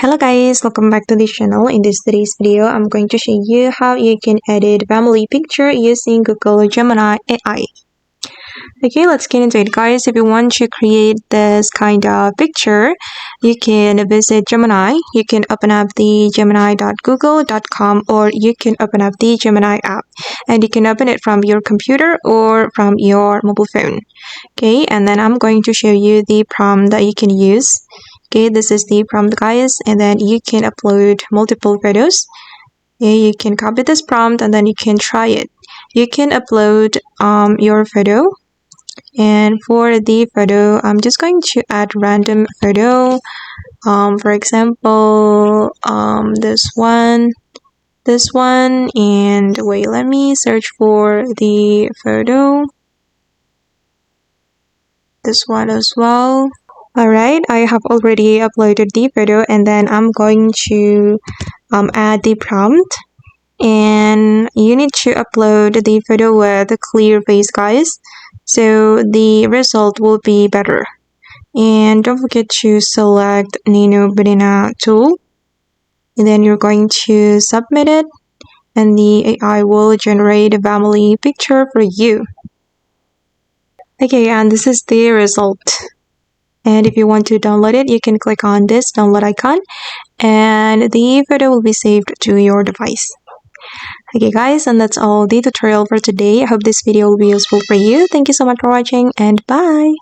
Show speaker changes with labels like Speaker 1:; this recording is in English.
Speaker 1: Hello guys, welcome back to this channel. In today's video, I'm going to show you how you can edit family picture using Google Gemini AI. Okay, let's get into it guys. If you want to create this kind of picture, you can visit Gemini. You can open up the gemini.google.com or you can open up the Gemini app. And you can open it from your computer or from your mobile phone. Okay, and then I'm going to show you the prompt that you can use. Okay, this is the prompt guys, and then you can upload multiple photos. Okay, you can copy this prompt and then you can try it. You can upload your photo, and for the photo I'm just going to add random photo, for example this one, and wait, let me search for the photo, this one as well. Alright, I have already uploaded the photo, and then I'm going to add the prompt. And you need to upload the photo with a clear face guys, so the result will be better. And don't forget to select Nano Banana tool, and then you're going to submit it, and the AI will generate a family picture for you. Okay, and this is the result. And if you want to download it, you can click on this download icon and the photo will be saved to your device. Okay guys, and that's all the tutorial for today. I hope this video will be useful for you. Thank you so much for watching and bye!